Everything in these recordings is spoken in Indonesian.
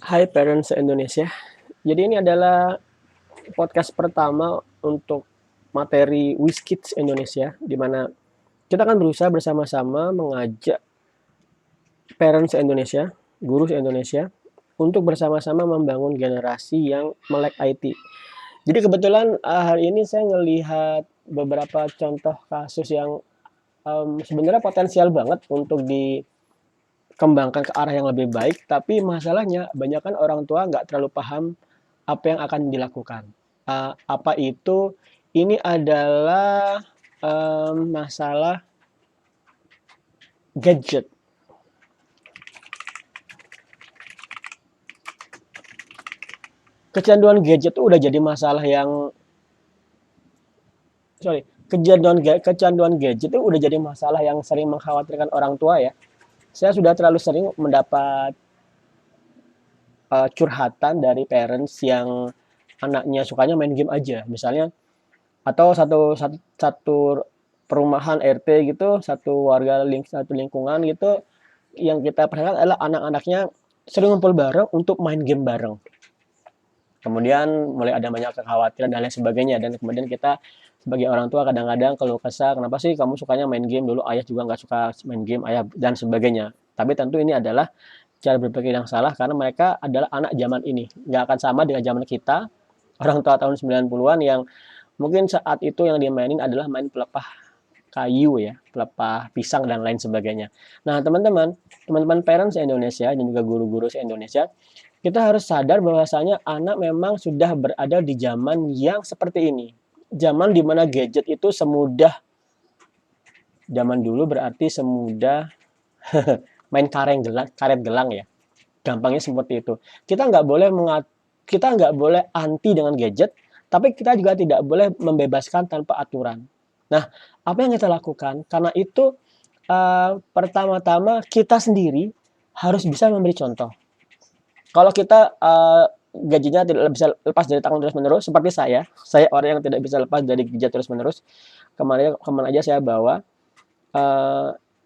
Hai Parents Indonesia. Jadi ini adalah podcast pertama untuk materi WizKids Indonesia, di mana kita akan berusaha bersama-sama mengajak parents Indonesia, guru Indonesia, untuk bersama-sama membangun generasi yang melek IT. Jadi kebetulan hari ini saya melihat beberapa contoh kasus yang sebenarnya potensial banget untuk dikembangkan ke arah yang lebih baik, tapi masalahnya banyak kan orang tua nggak terlalu paham apa yang akan dilakukan. Apa itu? Ini adalah masalah gadget. Kecanduan gadget itu udah jadi masalah yang sorry, kecanduan gadget itu udah jadi masalah yang sering mengkhawatirkan orang tua ya. Saya sudah terlalu sering mendapat curhatan dari parents yang anaknya sukanya main game aja, misalnya atau satu perumahan RT gitu, satu lingkungan gitu, yang kita perhatikan adalah anak-anaknya sering ngumpul bareng untuk main game bareng. Kemudian mulai ada banyak kekhawatiran dan lain sebagainya, dan kemudian kita sebagai orang tua kadang-kadang keluh kesah, kenapa sih kamu sukanya main game, dulu ayah juga nggak suka main game, ayah dan sebagainya. Tapi tentu ini adalah cara berpikir yang salah karena mereka adalah anak zaman ini. Nggak akan sama dengan zaman kita, orang tua tahun 90-an yang mungkin saat itu yang dimainin adalah main pelepah kayu ya, pelepah pisang dan lain sebagainya. Nah, teman-teman parents Indonesia dan juga guru-guru Indonesia, kita harus sadar bahwasanya anak memang sudah berada di zaman yang seperti ini. Zaman di mana gadget itu semudah zaman dulu, berarti semudah main karet gelang ya. Gampangnya seperti itu. Kita nggak boleh anti dengan gadget, tapi kita juga tidak boleh membebaskan tanpa aturan. Nah, apa yang kita lakukan? Karena itu pertama-tama kita sendiri harus bisa memberi contoh. Kalau kita gajinya tidak bisa lepas dari tangan terus-menerus, seperti saya orang yang tidak bisa lepas dari gadget terus-menerus. Kemana aja saya bawa,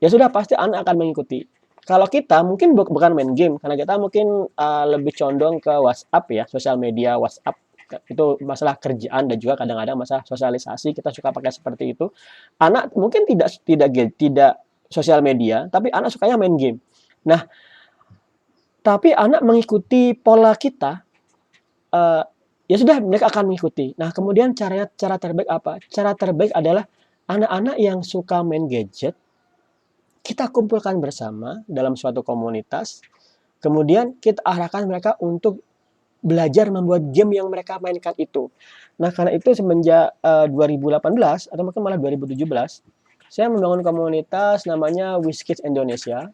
ya sudah pasti anak akan mengikuti. Kalau kita mungkin bukan main game, karena kita mungkin lebih condong ke WhatsApp ya, sosial media WhatsApp itu masalah kerjaan dan juga kadang-kadang masalah sosialisasi kita suka pakai seperti itu. Anak mungkin tidak sosial media, tapi anak sukanya main game. Nah, tapi anak mengikuti pola kita, uh, ya sudah mereka akan mengikuti. Nah, kemudian cara terbaik apa? Cara terbaik adalah anak-anak yang suka main gadget kita kumpulkan bersama dalam suatu komunitas, kemudian kita arahkan mereka untuk belajar membuat game yang mereka mainkan itu. Nah, karena itu semenjak 2018 atau mungkin malah 2017, saya membangun komunitas namanya WizKids Indonesia.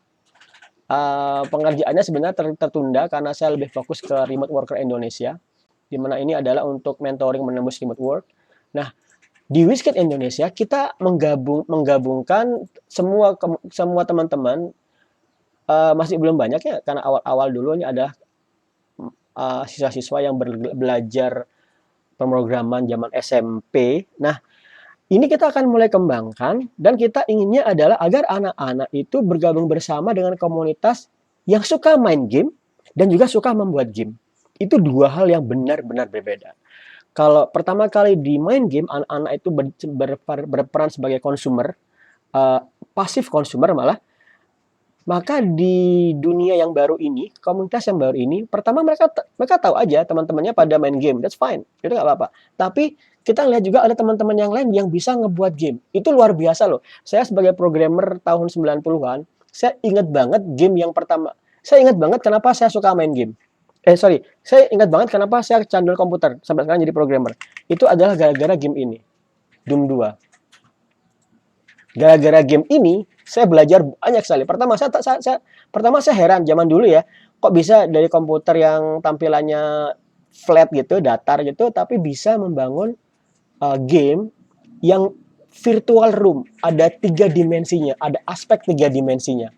Pengerjaannya sebenarnya tertunda karena saya lebih fokus ke remote worker Indonesia, di mana ini adalah untuk mentoring menembus remote work. Nah, di WizKids Indonesia kita menggabungkan semua teman-teman, masih belum banyak ya karena awal-awal dulu ini adalah siswa-siswa yang belajar pemrograman zaman SMP. Nah, ini kita akan mulai kembangkan dan kita inginnya adalah agar anak-anak itu bergabung bersama dengan komunitas yang suka main game dan juga suka membuat game. Itu dua hal yang benar-benar berbeda. Kalau pertama kali di main game, anak-anak itu berperan sebagai konsumer, pasif konsumer malah, maka di dunia yang baru ini, komunitas yang baru ini, pertama mereka tahu aja teman-temannya pada main game, that's fine, itu nggak apa-apa. Tapi kita lihat juga ada teman-teman yang lain yang bisa ngebuat game. Itu luar biasa loh. Saya sebagai programmer tahun 90-an, saya ingat banget game yang pertama. Saya ingat banget kenapa saya suka main game. Saya ingat banget kenapa saya candu komputer sampai sekarang jadi programmer. Itu adalah gara-gara game ini, Doom 2. Gara-gara game ini, saya belajar banyak sekali. Pertama saya heran zaman dulu ya, kok bisa dari komputer yang tampilannya flat gitu, datar gitu, tapi bisa membangun game yang virtual room, ada 3 dimensinya, ada aspek 3 dimensinya.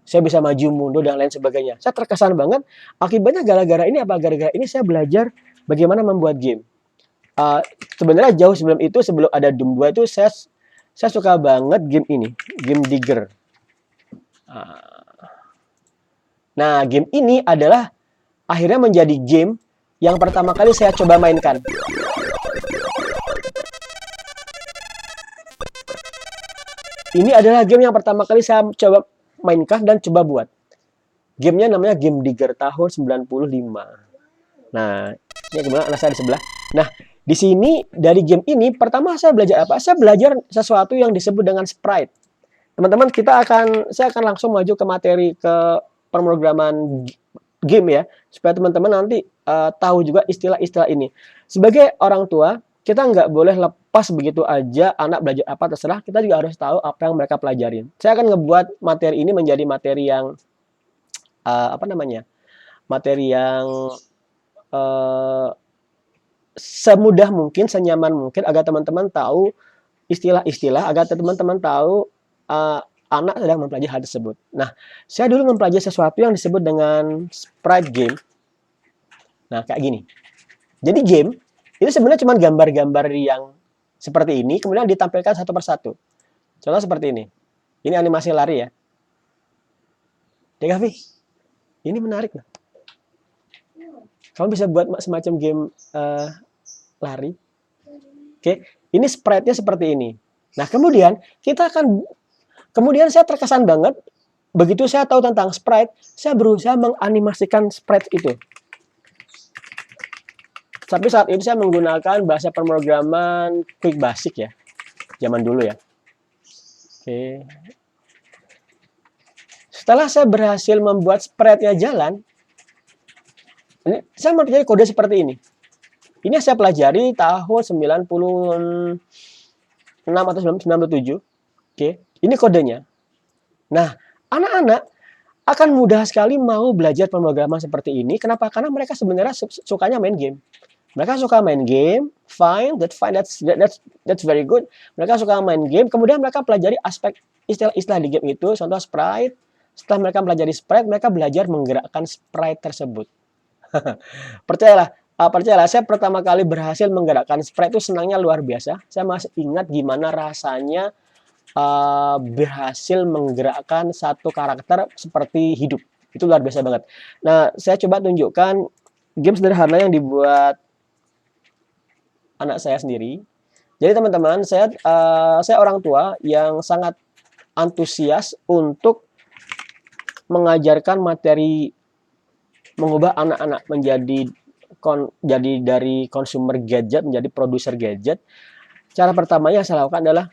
Saya bisa maju mundur dan lain sebagainya. Saya terkesan banget. Akibatnya gara-gara ini apa? Gara-gara ini saya belajar bagaimana membuat game. Sebenarnya jauh sebelum itu, sebelum ada Doom 2 itu saya suka banget game ini, game Digger. Nah, game ini adalah akhirnya menjadi game yang pertama kali saya coba mainkan. Ini adalah game yang pertama kali saya coba mainkan dan coba buat. Gamenya namanya Game Digger tahun 95. Nah, ini kebetulan anak saya di sebelah. Nah, di sini dari game ini pertama saya belajar apa? Saya belajar sesuatu yang disebut dengan sprite. Teman-teman, saya akan langsung maju ke materi ke pemrograman game ya, supaya teman-teman nanti tahu juga istilah-istilah ini. Sebagai orang tua, kita nggak boleh lepas begitu aja anak belajar apa terserah, kita juga harus tahu apa yang mereka pelajarin. Saya akan ngebuat materi ini menjadi materi yang materi yang semudah mungkin, senyaman mungkin agar teman-teman tahu istilah-istilah, agar teman-teman tahu anak sedang mempelajari hal tersebut. Nah, saya dulu mempelajari sesuatu yang disebut dengan sprite game. Nah, kayak gini. Jadi game itu sebenarnya cuma gambar-gambar yang seperti ini, kemudian ditampilkan satu persatu. Contoh seperti ini. Ini animasi lari ya. Dekavi, ini menarik loh. Kamu bisa buat semacam game lari. Oke, ini sprite-nya seperti ini. Nah, kemudian kemudian saya terkesan banget. Begitu saya tahu tentang sprite, saya berusaha menganimasikan sprite itu. Tapi saat itu saya menggunakan bahasa pemrograman Quick Basic ya. Zaman dulu ya. Oke. Setelah saya berhasil membuat sprite-nya jalan, ini saya mempelajari kode seperti ini. Ini saya pelajari tahun 96 atau 97. Oke, ini kodenya. Nah, anak-anak akan mudah sekali mau belajar pemrograman seperti ini. Kenapa? Karena mereka sebenarnya sukanya main game. Mereka suka main game, that's very good. Mereka suka main game, kemudian mereka pelajari aspek istilah-istilah di game itu, contoh sprite. Setelah mereka pelajari sprite, mereka belajar menggerakkan sprite tersebut. Percayalah, saya pertama kali berhasil menggerakkan sprite itu senangnya luar biasa. Saya masih ingat gimana rasanya berhasil menggerakkan satu karakter seperti hidup. Itu luar biasa banget. Nah, saya coba tunjukkan game sederhana yang dibuat anak saya sendiri. Jadi teman-teman, saya orang tua yang sangat antusias untuk mengajarkan materi mengubah anak-anak menjadi dari consumer gadget menjadi produser gadget. Cara pertamanya yang saya lakukan adalah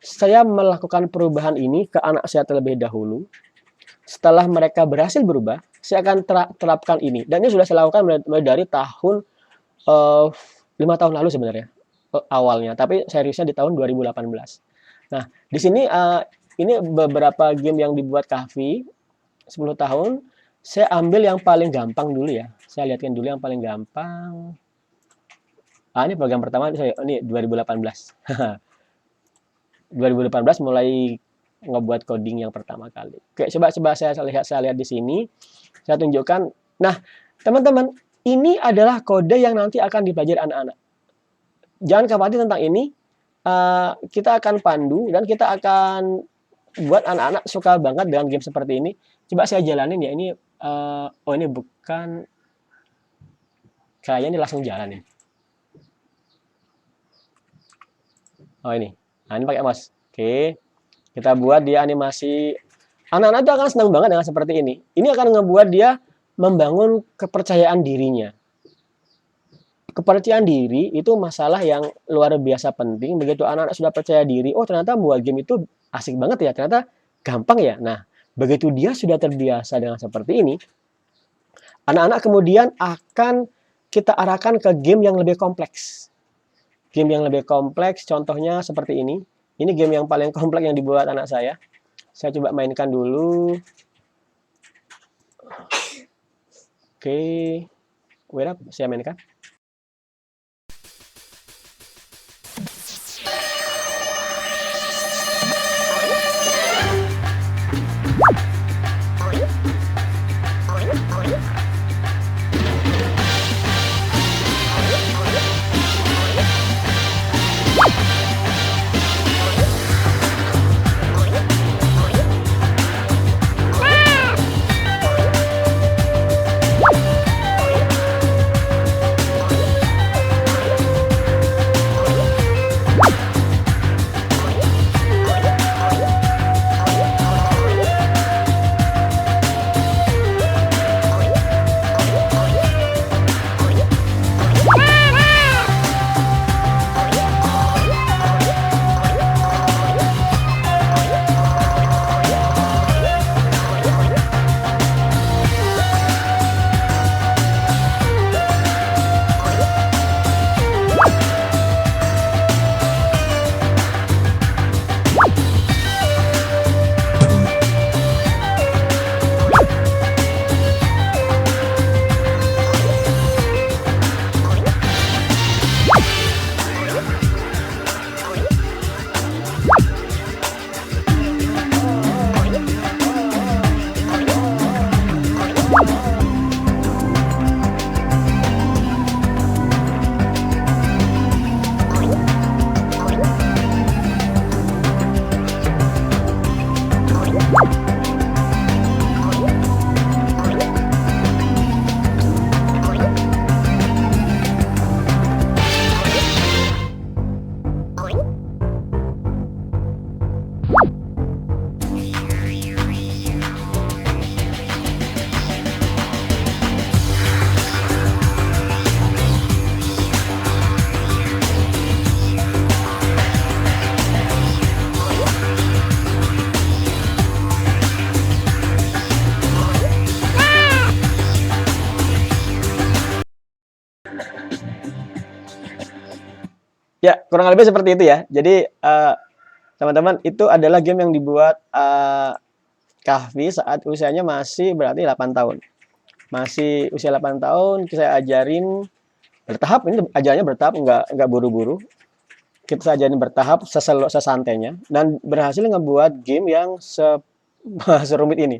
saya melakukan perubahan ini ke anak saya terlebih dahulu. Setelah mereka berhasil berubah, saya akan terapkan ini. Dan ini sudah saya lakukan mulai dari tahun 5 tahun lalu sebenarnya awalnya, tapi seriusnya di tahun 2018. Nah, di sini ini beberapa game yang dibuat Kahfi 10 tahun. Saya ambil yang paling gampang dulu ya. Saya lihatkan dulu yang paling gampang. Ini program pertama ini 2018. 2018 mulai ngebuat coding yang pertama kali. Oke, coba saya lihat di sini. Saya tunjukkan. Nah, teman-teman, ini adalah kode yang nanti akan dipelajari anak-anak. Jangan khawatir tentang ini. Kita akan pandu dan kita akan buat anak-anak suka banget dengan game seperti ini. Coba saya jalanin ya. Ini ini bukan, kayaknya ini langsung jalan nih. Oh ini. Nah, ini pakai mouse. Oke. Kita buat dia animasi. Anak-anak itu akan senang banget dengan seperti ini. Ini akan ngebuat dia membangun kepercayaan dirinya. Kepercayaan diri itu masalah yang luar biasa penting. Begitu anak-anak sudah percaya diri, oh ternyata buat game itu asik banget ya, ternyata gampang ya. Nah, begitu dia sudah terbiasa dengan seperti ini, anak-anak kemudian akan kita arahkan ke game yang lebih kompleks. Game yang lebih kompleks, contohnya seperti ini. Ini game yang paling kompleks yang dibuat anak saya. Saya coba mainkan dulu. Oke, wait up, saya mainkan. Ya, kurang lebih seperti itu ya. Jadi, teman-teman, itu adalah game yang dibuat, Kahfi saat usianya masih berarti 8 tahun. Masih usia 8 tahun, saya ajarin bertahap, ini ajarannya bertahap, nggak buru-buru. Kita ajarin bertahap, sesantainya, dan berhasil ngebuat game yang serumit ini.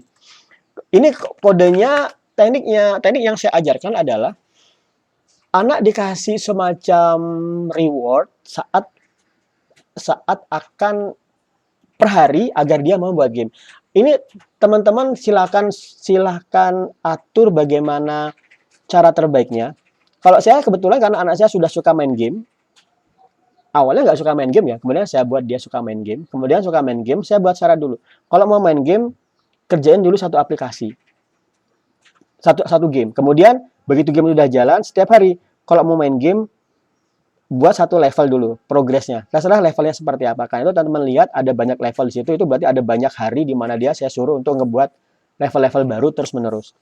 Ini kodenya, teknik yang saya ajarkan adalah anak dikasih semacam reward saat saat akan per hari agar dia mau buat game. Ini teman-teman silakan atur bagaimana cara terbaiknya. Kalau saya kebetulan karena anak saya sudah suka main game, awalnya nggak suka main game ya, kemudian saya buat dia suka main game, kemudian suka main game, saya buat syarat dulu. Kalau mau main game, kerjain dulu satu aplikasi, satu game. Kemudian begitu game udah jalan, setiap hari kalau mau main game, buat satu level dulu progresnya. Terserah levelnya seperti apa. Karena itu teman-teman lihat ada banyak level di situ, itu berarti ada banyak hari di mana dia saya suruh untuk ngebuat level-level baru terus-menerus.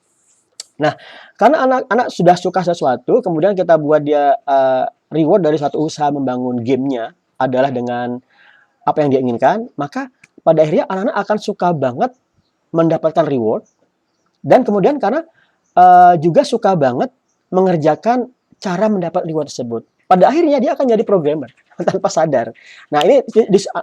Nah, karena anak-anak sudah suka sesuatu, kemudian kita buat dia reward dari satu usaha membangun gamenya adalah dengan apa yang dia inginkan, maka pada akhirnya anak-anak akan suka banget mendapatkan reward, dan kemudian karena juga suka banget mengerjakan cara mendapat reward tersebut. Pada akhirnya dia akan jadi programmer tanpa sadar. Nah, ini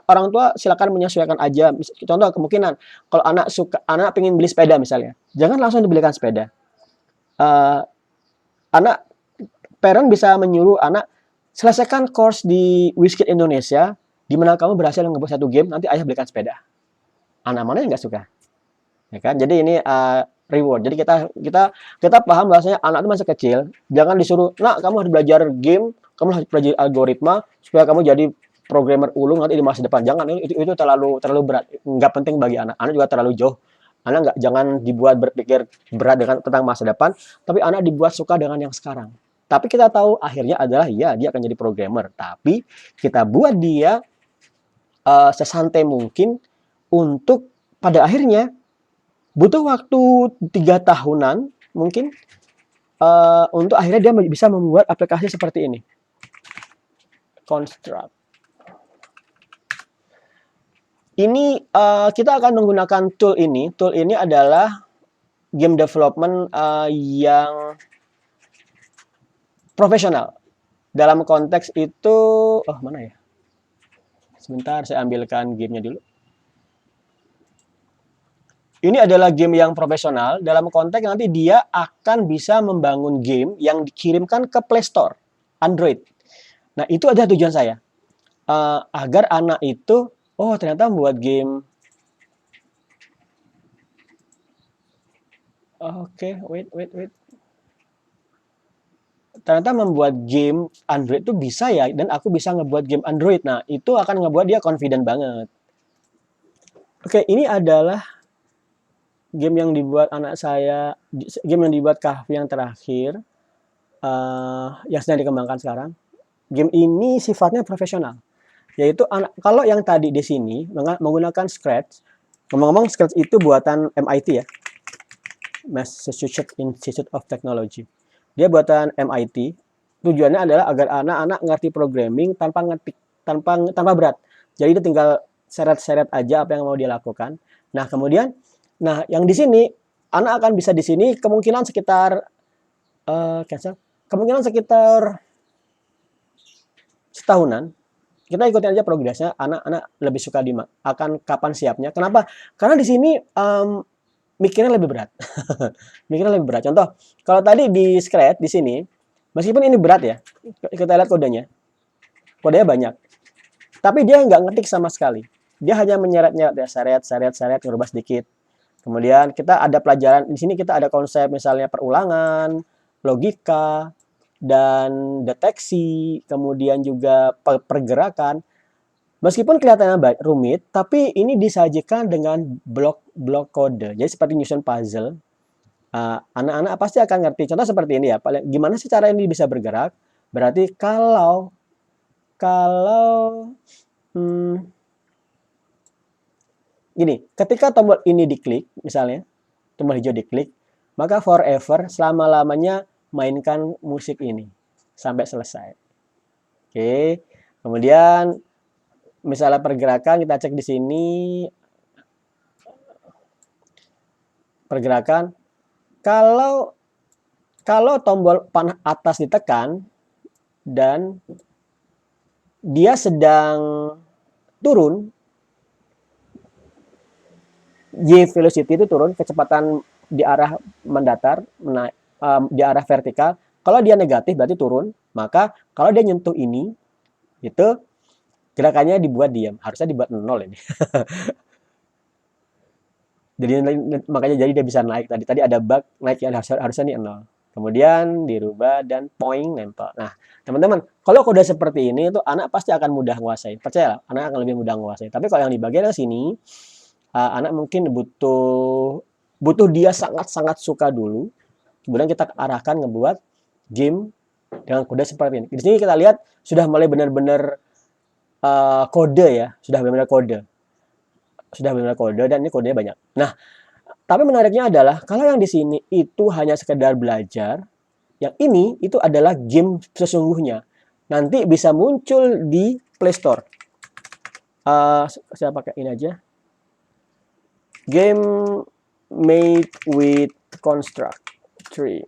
orang tua silakan menyesuaikan aja. Contoh kemungkinan kalau anak pengen beli sepeda misalnya, jangan langsung dibelikan sepeda. Uh, anak parent bisa menyuruh anak selesaikan course di WizKid Indonesia, di mana kamu berhasil ngebuat satu game, nanti ayah belikan sepeda. Anak mana yang nggak suka? Ya kan? Jadi ini reward. Jadi kita paham bahwasanya anak itu masih kecil, jangan disuruh, "Nak, kamu harus belajar game, kamu harus belajar algoritma supaya kamu jadi programmer ulung nanti di masa depan." Jangan, itu terlalu berat. Nggak penting bagi anak. Anak juga terlalu jauh. Anak jangan dibuat berpikir berat tentang masa depan, tapi anak dibuat suka dengan yang sekarang. Tapi kita tahu akhirnya adalah ya dia akan jadi programmer, tapi kita buat dia sesantai mungkin untuk pada akhirnya butuh waktu 3 tahunan mungkin untuk akhirnya dia bisa membuat aplikasi seperti ini. Construct. Ini kita akan menggunakan tool ini. Tool ini adalah game development yang profesional. Dalam konteks itu, mana ya? Sebentar, saya ambilkan gamenya dulu. Ini adalah game yang profesional dalam konteks nanti dia akan bisa membangun game yang dikirimkan ke Play Store Android. Nah, itu adalah tujuan saya. Agar anak itu, oh ternyata membuat game. Oke, wait. Ternyata membuat game Android itu bisa ya, dan aku bisa ngebuat game Android. Nah, itu akan ngebuat dia confident banget. Oke, ini adalah game yang dibuat anak saya, game yang dibuat Kahfi yang terakhir, yang sedang dikembangkan sekarang. Game ini sifatnya profesional, yaitu kalau yang tadi di sini menggunakan Scratch. Ngomong-ngomong, Scratch itu buatan MIT ya, Massachusetts Institute of Technology. Dia buatan MIT. Tujuannya adalah agar anak-anak ngerti programming tanpa ngetik, tanpa berat. Jadi dia tinggal seret-seret aja apa yang mau dia lakukan. Nah, kemudian yang di sini anak akan bisa di sini kemungkinan sekitar setahunan. Kita ikutin aja progresnya, anak-anak lebih suka akan kapan siapnya. Kenapa? Karena di sini mikirnya lebih berat. Mikirnya lebih berat. Contoh, kalau tadi di Scratch di sini, meskipun ini berat ya, kita lihat kodenya. Kodenya banyak. Tapi dia nggak ngetik sama sekali. Dia hanya menyeret-nyeret ya, seret, ngerubah sedikit. Kemudian kita ada pelajaran, di sini kita ada konsep misalnya perulangan, logika, dan deteksi, kemudian juga pergerakan. Meskipun kelihatannya rumit, tapi ini disajikan dengan blok kode. Jadi seperti nyusun puzzle. Anak-anak pasti akan ngerti. Contoh seperti ini ya. Gimana sih cara ini bisa bergerak? Berarti kalau gini, ketika tombol ini diklik, misalnya, tombol hijau diklik, maka forever, selama-lamanya mainkan musik ini sampai selesai. Oke. Kemudian misalnya pergerakan, kita cek di sini pergerakan. Kalau tombol panah atas ditekan dan dia sedang turun, Y velocity itu turun, kecepatan di arah mendatar, di arah vertikal. Kalau dia negatif berarti turun, maka kalau dia nyentuh ini, itu gerakannya dibuat diam. Harusnya dibuat 0 ini. Jadi makanya jadi dia bisa naik tadi. Tadi ada bug naik ya, harusnya ini 0. Kemudian dirubah dan point nempel. Nah, teman-teman, kalau kode seperti ini itu anak pasti akan mudah menguasai. Percayalah, anak akan lebih mudah menguasai. Tapi kalau yang di bagian sini, anak mungkin butuh dia sangat-sangat suka dulu. Kemudian kita arahkan ngebuat game dengan kode seperti ini. Di sini kita lihat sudah mulai benar-benar kode ya, sudah benar-benar kode dan ini kodenya banyak. Nah, tapi menariknya adalah kalau yang di sini itu hanya sekedar belajar, yang ini itu adalah game sesungguhnya. Nanti bisa muncul di Play Store. Saya pakai ini aja. Game made with Construct 3.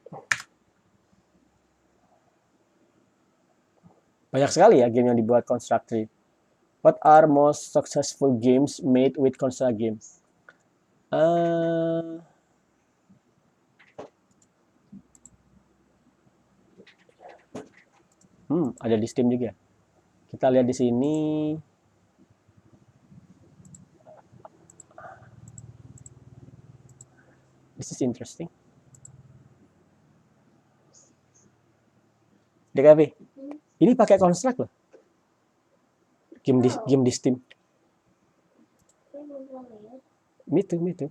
Banyak sekali ya game yang dibuat Construct 3. What are most successful games made with Construct games? Ada di Steam juga. Kita lihat di sini. This is interesting. DKV. Ini pakai Construct loh. Game di Steam. Me too.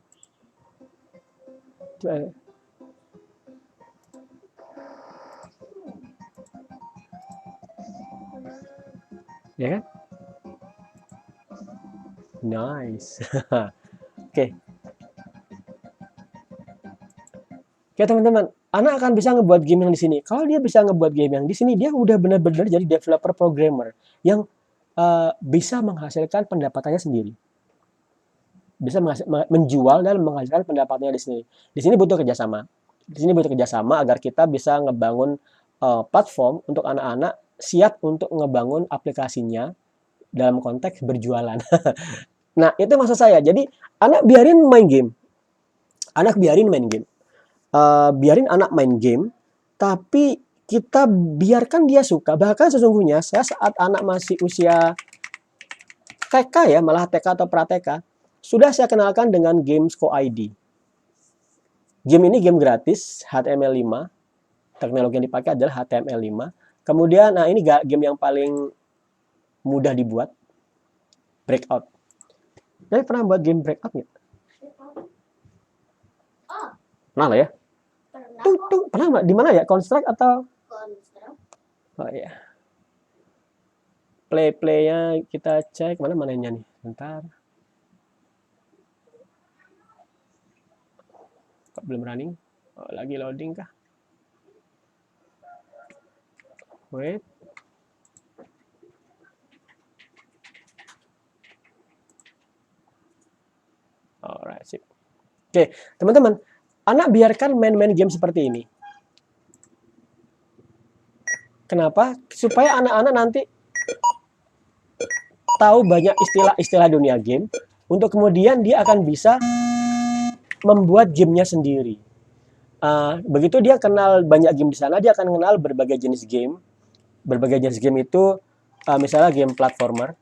Ya kan? Nice. Oke. Oke teman-teman, anak akan bisa ngebuat game yang di sini. Kalau dia bisa ngebuat game yang di sini, dia udah benar-benar jadi developer programmer yang bisa menghasilkan pendapatannya sendiri. Bisa menjual dan menghasilkan pendapatannya di sini. Di sini butuh kerjasama. Di sini butuh kerjasama agar kita bisa ngebangun platform untuk anak-anak siap untuk ngebangun aplikasinya dalam konteks berjualan. Nah, itu maksud saya. Jadi, anak biarin main game. Biarin anak main game, tapi kita biarkan dia suka. Bahkan sesungguhnya, saya saat anak masih usia TK ya, malah TK atau pra-TK, sudah saya kenalkan dengan games Co-ID. Game ini game gratis, HTML5. Teknologi yang dipakai adalah HTML5. Kemudian, nah ini game yang paling mudah dibuat, Breakout. Jadi pernah buat game Breakout nggak? Pernah lah ya? Pernah nggak? Di mana ya? Construct atau? Oh iya. Play-nya kita cek. Mana-mananya nih? Bentar. Kok belum running? Oh, lagi loading kah? Wait. Alright, sip. Oke, teman-teman, anak biarkan main-main game seperti ini. Kenapa? Supaya anak-anak nanti tahu banyak istilah-istilah dunia game, untuk kemudian dia akan bisa membuat gamenya sendiri. Begitu dia kenal banyak game di sana, dia akan kenal berbagai jenis game. Berbagai jenis game itu, misalnya game platformer.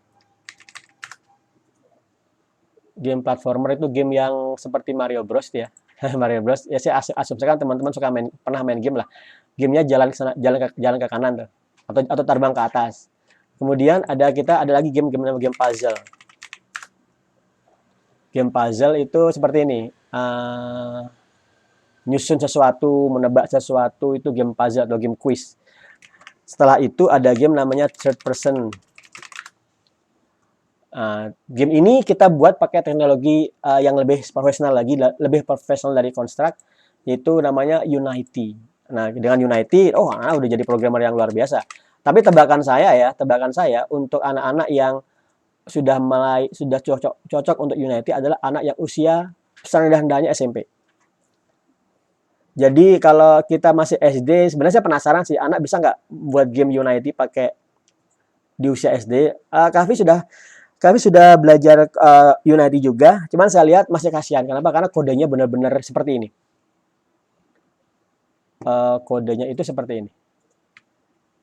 Game platformer itu game yang seperti Mario Bros ya. Mario Bros ya, saya asumsikan teman-teman suka pernah main game lah. Gamenya jalan ke kanan tuh, atau terbang ke atas. Kemudian ada lagi game puzzle. Game puzzle itu seperti ini. Nyusun sesuatu, menebak sesuatu, itu game puzzle atau game quiz. Setelah itu ada game namanya third person. Game ini kita buat pakai teknologi yang lebih profesional dari Construct, yaitu namanya Unity. Nah, dengan Unity, udah jadi programmer yang luar biasa. Tapi tebakan saya untuk anak-anak yang sudah cocok untuk United adalah anak yang usia serendah-rendahnya SMP. Jadi kalau kita masih SD, sebenarnya saya penasaran sih, anak bisa nggak buat game United pakai di usia SD? Kami sudah belajar United juga, cuman saya lihat masih kasihan. Kenapa? Karena kodenya benar-benar seperti ini. Kodenya itu seperti ini.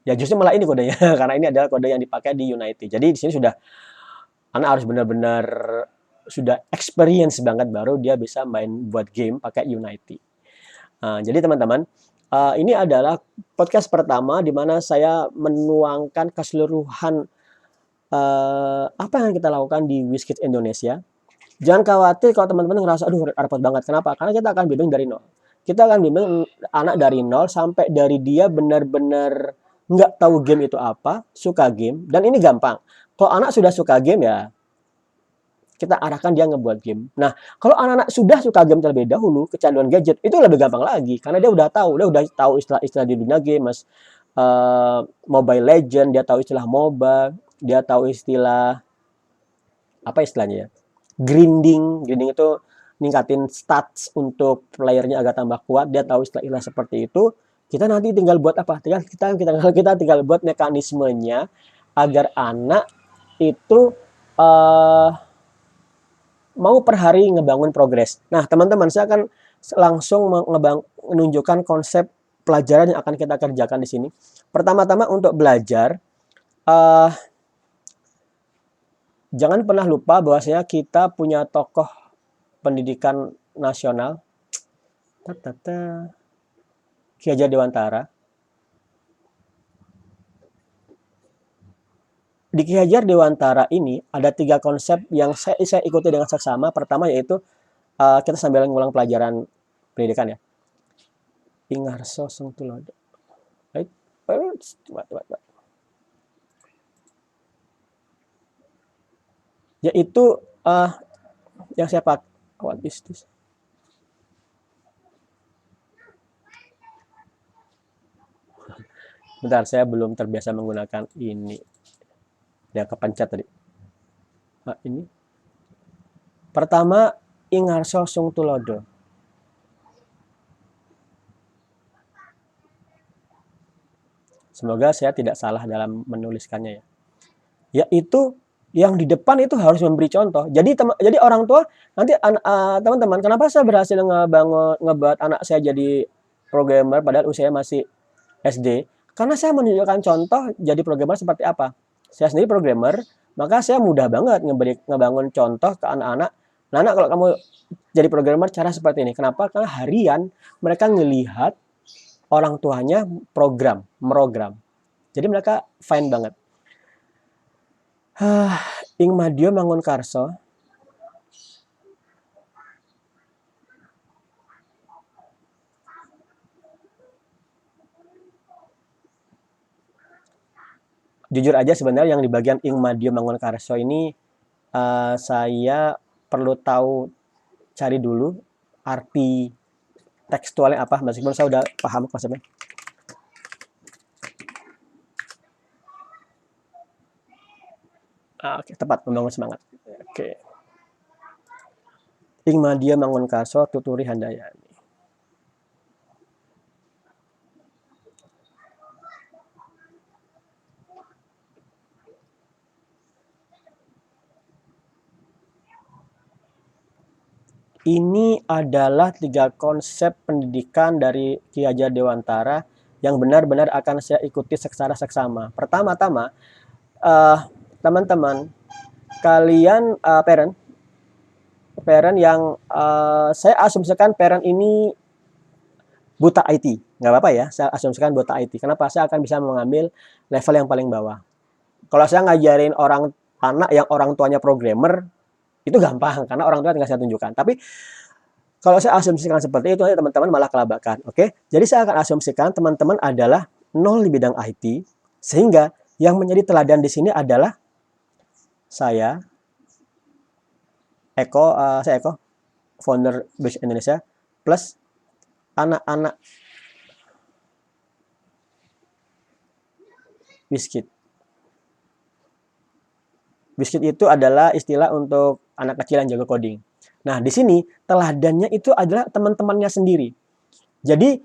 Ya justru malah ini kodenya, karena ini adalah kode yang dipakai di United. Jadi di sini anak harus benar-benar sudah experience banget baru dia bisa main buat game pakai United. Jadi teman-teman, ini adalah podcast pertama di mana saya menuangkan keseluruhan apa yang kita lakukan di WizKids Indonesia. Jangan khawatir kalau teman-teman ngerasa, aduh repot banget. Kenapa? Karena kita akan bimbing dari nol. Kita akan bimbing anak dari nol sampai dari dia benar-benar nggak tahu game itu apa, suka game, dan ini gampang. Kalau anak sudah suka game ya, kita arahkan dia ngebuat game. Nah, kalau anak-anak sudah suka game terlebih dahulu, kecanduan gadget, itu lebih gampang lagi. Karena dia udah tahu istilah-istilah di dunia game, mas. Mobile Legend, dia tahu istilah MOBA, dia tahu istilah, apa istilahnya ya? Grinding itu ningkatin stats untuk playernya agak tambah kuat. Dia tahu istilah-istilah seperti itu. Kita nanti tinggal buat apa? Kita tinggal buat mekanismenya agar anak itu mau per hari ngebangun progres. Nah, teman-teman, saya akan langsung menunjukkan konsep pelajaran yang akan kita kerjakan di sini. Pertama-tama untuk belajar, jangan pernah lupa bahwasanya kita punya tokoh pendidikan nasional, Ki Hajar Dewantara. Di Ki Hajar Dewantara ini ada 3 konsep yang saya ikuti dengan seksama. Pertama yaitu kita sambil ngulang pelajaran pendidikan ya. Ingarso Sungtulodo. Yaitu yang saya pakai. What is this? Bentar, saya belum terbiasa menggunakan ini. Yang kepencet tadi. Nah, ini. Pertama, Ingarso Sungtulodo. Semoga saya tidak salah dalam menuliskannya ya. Yaitu yang di depan itu harus memberi contoh. Jadi orang tua nanti teman-teman, kenapa saya berhasil ngebuat anak saya jadi programmer padahal usianya masih SD? Karena saya menunjukkan contoh jadi programmer seperti apa. Saya sendiri programmer, maka saya mudah banget ngebangun contoh ke anak-anak. Nah, anak, kalau kamu jadi programmer cara seperti ini. Kenapa? Karena harian mereka ngelihat orang tuanya merogram. Jadi mereka fine banget. Ing Madya Mangunkarso. Jujur aja sebenarnya yang di bagian Ing Madya Mangunkarso ini saya perlu tahu, cari dulu arti tekstualnya apa, meskipun saya udah paham konsepnya. Oke, tepat, membangun semangat. Oke. Ing Madya Mangunkarso Tuturi Handayani. Ini adalah 3 konsep pendidikan dari Ki Hajar Dewantara yang benar-benar akan saya ikuti secara seksama. Pertama-tama, teman-teman, kalian parent yang saya asumsikan parent ini buta IT. Nggak apa-apa ya, saya asumsikan buta IT. Kenapa? Saya akan bisa mengambil level yang paling bawah. Kalau saya ngajarin anak yang orang tuanya programmer, itu gampang karena orang tua tinggal saya tunjukkan. Tapi kalau saya asumsikan seperti itu, teman-teman malah kelabakan. Oke? Jadi saya akan asumsikan teman-teman adalah nol di bidang IT, sehingga yang menjadi teladan di sini adalah saya Eko, founder Bridge Indonesia, plus anak-anak Qiskit. Qiskit itu adalah istilah untuk anak kecil yang jago coding. Nah, di sini teladannya itu adalah teman-temannya sendiri. Jadi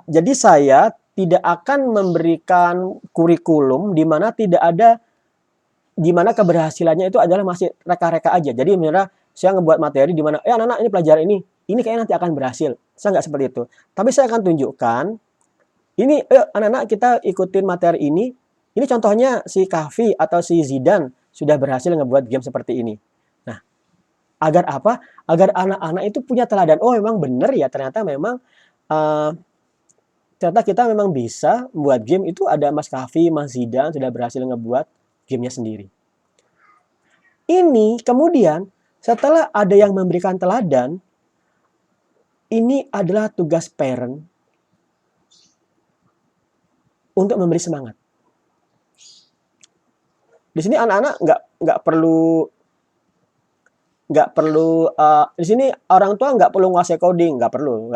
jadi saya tidak akan memberikan kurikulum di mana tidak ada, di mana keberhasilannya itu adalah masih reka-reka aja. Jadi misalnya saya ngebuat materi di mana, anak-anak ini pelajaran ini kayaknya nanti akan berhasil. Saya nggak seperti itu. Tapi saya akan tunjukkan, ini anak-anak kita ikutin materi ini contohnya si Kahfi atau si Zidan sudah berhasil ngebuat game seperti ini. Nah, agar apa? Agar anak-anak itu punya teladan. Oh, memang benar ya, ternyata memang ternyata kita memang bisa membuat game itu. Ada Mas Kahfi, Mas Zidan sudah berhasil ngebuat gamenya sendiri. Ini kemudian setelah ada yang memberikan teladan, ini adalah tugas parent untuk memberi semangat. Di sini anak-anak nggak perlu di sini orang tua nggak perlu nguasai coding, nggak perlu.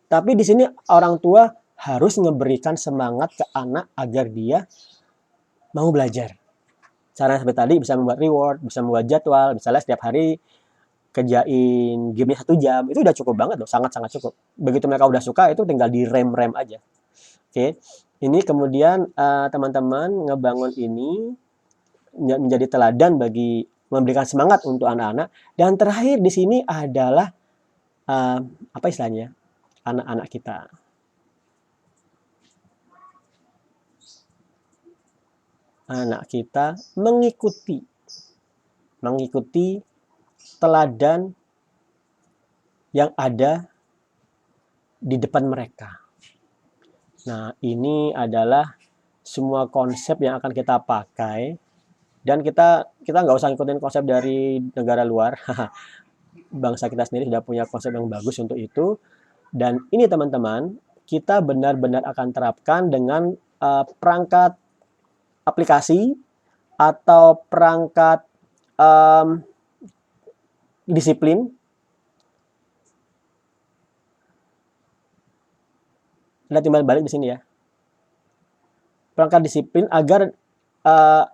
Tapi di sini orang tua harus memberikan semangat ke anak agar dia mau belajar. Caranya seperti tadi, bisa membuat reward, bisa membuat jadwal, misalnya setiap hari kerjain gamenya 1 jam, itu udah cukup banget loh, sangat-sangat cukup. Begitu mereka udah suka, itu tinggal direm-rem aja. Oke, ini kemudian teman-teman ngebangun ini menjadi teladan bagi memberikan semangat untuk anak-anak. Dan terakhir di sini adalah apa istilahnya, anak-anak kita. Anak kita mengikuti teladan yang ada di depan mereka. Nah, ini adalah semua konsep yang akan kita pakai. Dan kita nggak usah ngikutin konsep dari negara luar. Bangsa kita sendiri sudah punya konsep yang bagus untuk itu. Dan ini teman-teman, kita benar-benar akan terapkan dengan perangkat aplikasi atau perangkat disiplin. Ada timbal balik di sini ya. Perangkat disiplin agar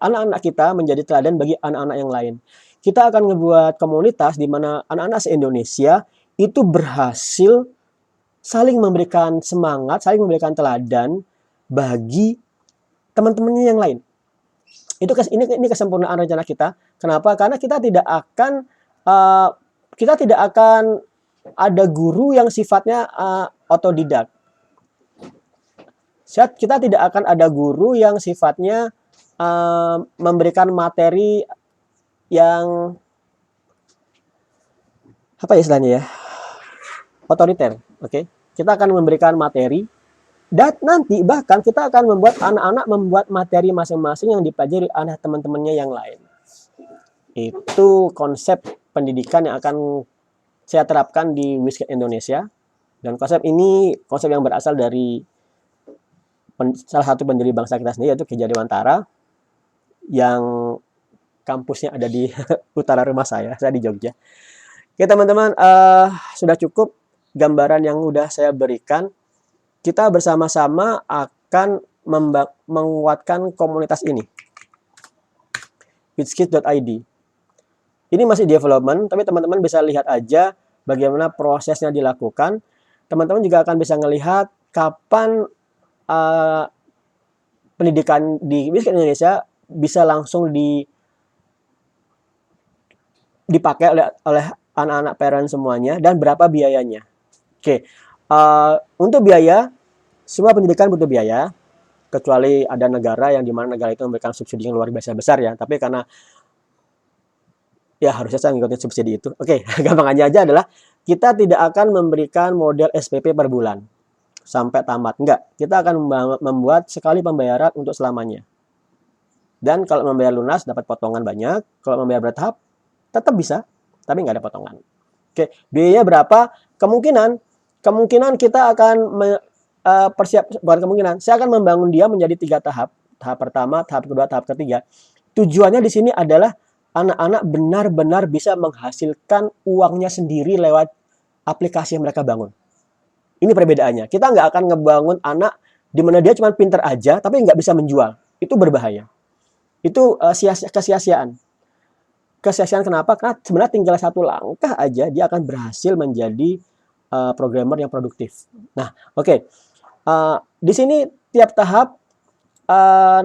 anak-anak kita menjadi teladan bagi anak-anak yang lain. Kita akan ngebuat komunitas di mana anak-anak se-Indonesia itu berhasil saling memberikan semangat, saling memberikan teladan bagi teman-temannya yang lain. Ini kesempurnaan rencana kita. Kenapa? Karena kita tidak akan ada guru yang sifatnya otodidak. Kita tidak akan ada guru yang sifatnya memberikan materi yang apa ya istilahnya ya, otoriter. Oke, kita akan memberikan materi dan nanti bahkan kita akan membuat anak-anak membuat materi masing-masing yang dipelajari oleh teman-temannya yang lain. Itu konsep pendidikan yang akan saya terapkan di Qiskit Indonesia. Dan konsep ini konsep yang berasal dari salah satu pendiri bangsa kita sendiri, yaitu Ki Hajar Dewantara, yang kampusnya ada di utara rumah saya di Jogja. Oke teman-teman, sudah cukup gambaran yang udah saya berikan. Kita bersama-sama akan menguatkan komunitas ini, Qiskit.id. Ini masih development, tapi teman-teman bisa lihat aja bagaimana prosesnya dilakukan. Teman-teman juga akan bisa melihat kapan pendidikan di Qiskit Indonesia bisa langsung dipakai oleh anak-anak parent semuanya, dan berapa biayanya. Oke, untuk biaya, semua pendidikan butuh biaya, kecuali ada negara yang dimana negara itu memberikan subsidi yang luar biasa besar ya. Tapi karena ya harusnya saya ngikutin subsidi itu. Oke, gampangannya aja adalah kita tidak akan memberikan model SPP per bulan sampai tamat. Enggak, kita akan membuat sekali pembayaran untuk selamanya. Dan kalau membayar lunas dapat potongan banyak, kalau membayar bertahap tetap bisa, tapi nggak ada potongan. Oke, biayanya berapa? Kemungkinan kita akan saya akan membangun dia menjadi 3 tahap. Tahap pertama, tahap kedua, tahap ketiga. Tujuannya di sini adalah anak-anak benar-benar bisa menghasilkan uangnya sendiri lewat aplikasi yang mereka bangun. Ini perbedaannya. Kita nggak akan ngebangun anak di mana dia cuma pinter aja tapi nggak bisa menjual. Itu berbahaya. Itu kesia-siaan. Kesia-siaan kenapa? Karena sebenarnya tinggal satu langkah aja dia akan berhasil menjadi programmer yang produktif. Nah, oke. Di sini tiap tahap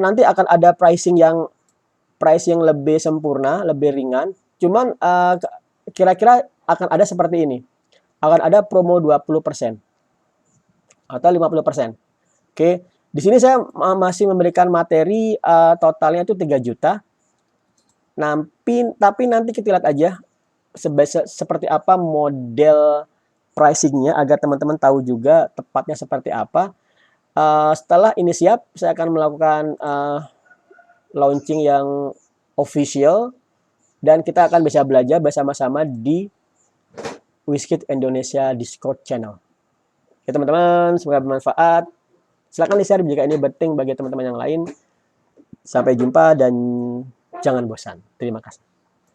nanti akan ada pricing yang lebih sempurna, lebih ringan. Cuman kira-kira akan ada seperti ini. Akan ada promo 20% atau 50%. Oke, di sini saya masih memberikan materi totalnya itu 3 juta. Tapi nanti kita lihat aja seperti apa model pricingnya agar teman-teman tahu juga tepatnya seperti apa. Setelah ini siap, saya akan melakukan launching yang official dan kita akan bisa belajar bersama-sama di WizKid Indonesia Discord channel. Ya teman-teman, semoga bermanfaat. Silahkan di-share jika ini penting bagi teman-teman yang lain. Sampai jumpa dan jangan bosan. Terima kasih.